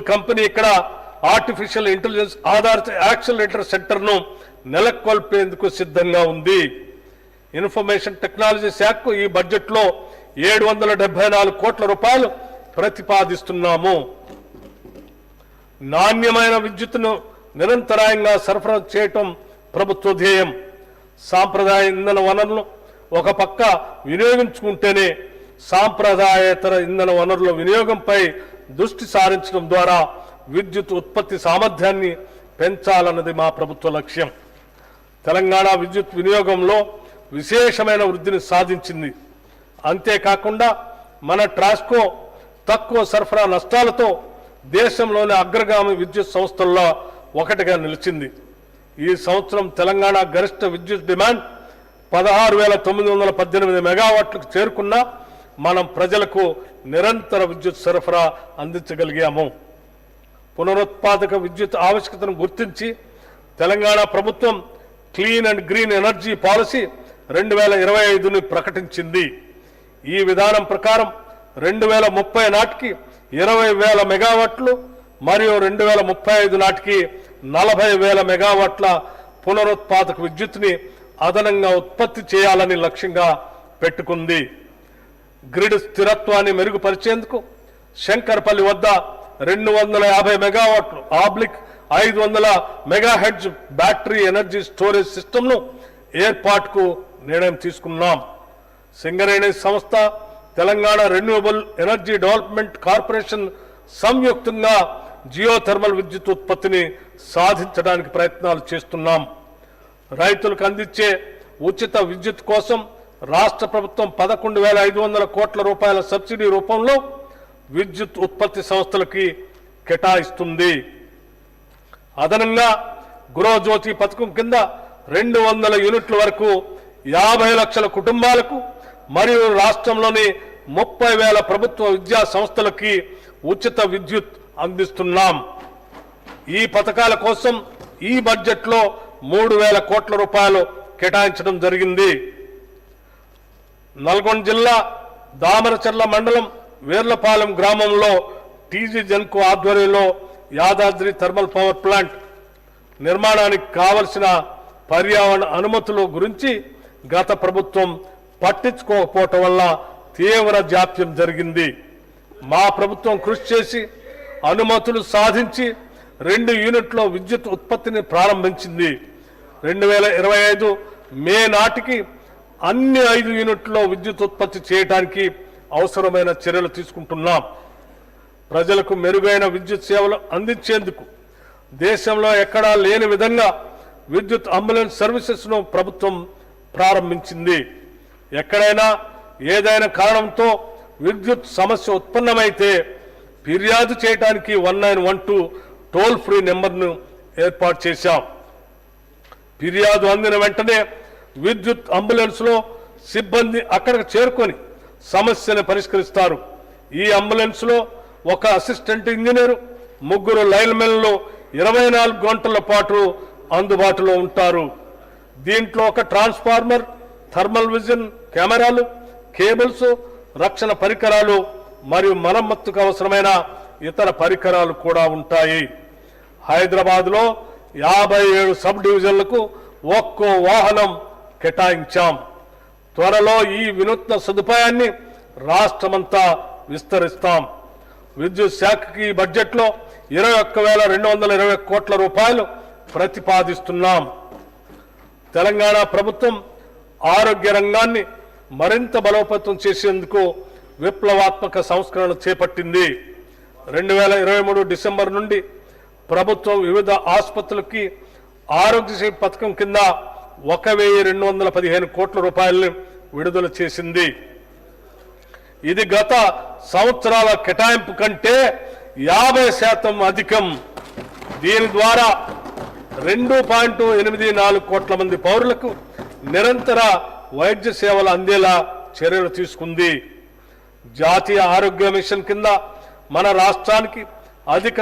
Company ఇక్కడ artificial intelligence ఆధారిత accelerator సెంటర్ను నెలకొల్పేందుకు సిద్ధంగా ఉంది. ఇన్ఫర్మేషన్ టెక్నాలజీ శాఖకు ఈ బడ్జెట్లో 774 కోట్ల రూపాయలు ప్రతిపాదిస్తున్నాము. నాణ్యమైన విద్యుత్తును నిరంతరాయంగా సరఫరా చేయటం ప్రభుత్వ ధ్యేయం. సాంప్రదాయ ఇంధన వనరులను ఒక పక్క వినియోగించుకుంటేనే సాంప్రదాయేతర ఇంధన వనరుల వినియోగంపై దృష్టి సారించడం ద్వారా విద్యుత్ ఉత్పత్తి సామర్థ్యాన్ని పెంచాలన్నది మా ప్రభుత్వ లక్ష్యం. తెలంగాణ విద్యుత్ వినియోగంలో విశేషమైన వృద్ధిని సాధించింది. అంతేకాకుండా మన ట్రాన్స్కో తక్కువ సరఫరా నష్టాలతో దేశంలోని అగ్రగామి విద్యుత్ సంస్థల్లో ఒకటిగా నిలిచింది. ఈ సంవత్సరం తెలంగాణ గరిష్ట విద్యుత్ డిమాండ్ 16,918 మెగావాట్లకు చేరుకున్నా మనం ప్రజలకు నిరంతర విద్యుత్ సరఫరా అందించగలిగాము. పునరుత్పాదక విద్యుత్ ఆవశ్యకతను గుర్తించి తెలంగాణ ప్రభుత్వం clean and green energy policy 2025ని ప్రకటించింది. ఈ విధానం ప్రకారం 2030 నాటికి 20,000 మెగావాట్లు మరియు 2035 నాటికి 40,000 మెగావాట్ల పునరుత్పాదక విద్యుత్ని అదనంగా ఉత్పత్తి చేయాలని లక్ష్యంగా పెట్టుకుంది. గ్రిడ్ స్థిరత్వాన్ని మెరుగుపరిచేందుకు శంకర్పల్లి వద్ద 250 మెగావాట్లు /500 మెగాహెర్ట్జ్ బ్యాటరీ ఎనర్జీ స్టోరేజ్ సిస్టమ్ను ఏర్పాటుకు నిర్ణయం తీసుకున్నాం. సింగరేణి సంస్థ, Telangana renewable energy development corporation సంయుక్తంగా జియోథర్మల్ విద్యుత్ ఉత్పత్తిని సాధించడానికి ప్రయత్నాలు చేస్తున్నాం. రైతులకు అందించే ఉచిత విద్యుత్ కోసం రాష్ట్ర ప్రభుత్వం 11,500 కోట్ల రూపాయల సబ్సిడీ రూపంలో విద్యుత్ ఉత్పత్తి సంస్థలకి కేటాయిస్తుంది. అదనంగా గృహజ్యోతి పథకం కింద 200 యూనిట్ల వరకు 50 లక్షల కుటుంబాలకు మరియు రాష్ట్రంలోని 30,000 ప్రభుత్వ విద్యా సంస్థలకి ఉచిత విద్యుత్ అందిస్తున్నాం. ఈ పథకాల కోసం ఈ బడ్జెట్లో 3,000 కోట్ల రూపాయలు కేటాయించడం జరిగింది. నల్గొండ జిల్లా దామరచర్ల మండలం వేర్లపాలెం గ్రామంలో టీజీ జెన్కో ఆధ్వర్యంలో యాదాద్రి థర్మల్ పవర్ ప్లాంట్ నిర్మాణానికి కావలసిన పర్యావరణ అనుమతుల గురించి గత ప్రభుత్వం పట్టించుకోకపోవటం వల్ల తీవ్ర జాప్యం జరిగింది. మా ప్రభుత్వం కృషి చేసి అనుమతులు సాధించి 2 యూనిట్ల విద్యుత్ ఉత్పత్తిని ప్రారంభించింది. 2025 మే నాటికి అన్ని 5 యూనిట్లలో విద్యుత్ ఉత్పత్తి చేయడానికి అవసరమైన చర్యలు తీసుకుంటున్నాం. ప్రజలకు మెరుగైన విద్యుత్ సేవలు అందించేందుకు దేశంలో ఎక్కడా లేని విధంగా విద్యుత్ అంబులెన్స్ సర్వీసెస్ను ప్రభుత్వం ప్రారంభించింది. ఎక్కడైనా ఏదైనా కారణంతో విద్యుత్ సమస్య ఉత్పన్నమైతే ఫిర్యాదు చేయడానికి 1912 టోల్ ఫ్రీ నెంబర్ను ఏర్పాటు చేశాం. ఫిర్యాదు అందిన వెంటనే విద్యుత్ అంబులెన్స్లో సిబ్బంది అక్కడికి చేరుకొని సమస్యను పరిష్కరిస్తారు. ఈ అంబులెన్స్లో ఒక అసిస్టెంట్ ఇంజనీరు, 3 లైన్మెన్లు 24 గంటల పాటు అందుబాటులో ఉంటారు. దీంట్లో ఒక ట్రాన్స్ఫార్మర్, థర్మల్ విజన్ కెమెరాలు, కేబుల్స్, రక్షణ పరికరాలు మరియు మరమ్మతుకు అవసరమైన ఇతర పరికరాలు కూడా ఉంటాయి. హైదరాబాద్లో 57 సబ్ డివిజన్లకు ఒక్కో వాహనం కేటాయించాం. త్వరలో ఈ వినూత్న సదుపాయాన్ని రాష్ట్రమంతా విస్తరిస్తాం. విద్యుత్ శాఖకి బడ్జెట్లో 21,220 కోట్ల రూపాయలు ప్రతిపాదిస్తున్నాం. తెలంగాణ ప్రభుత్వం ఆరోగ్య రంగాన్ని మరింత బలోపేతం చేసేందుకు విప్లవాత్మక సంస్కరణ చేపట్టింది. 2023 డిసెంబర్ నుండి ప్రభుత్వం వివిధ ఆసుపత్రులకి ఆరోగ్యశ్రీ పథకం కింద 1,215 కోట్ల రూపాయలను విడుదల చేసింది. ఇది గత సంవత్సరాల కేటాయింపు కంటే 50% అధికం. దీని ద్వారా 2.84 కోట్ల మంది పౌరులకు నిరంతర వైద్య సేవలు అందేలా చర్యలు తీసుకుంది. జాతీయ ఆరోగ్య మిషన్ కింద మన రాష్ట్రానికి అధిక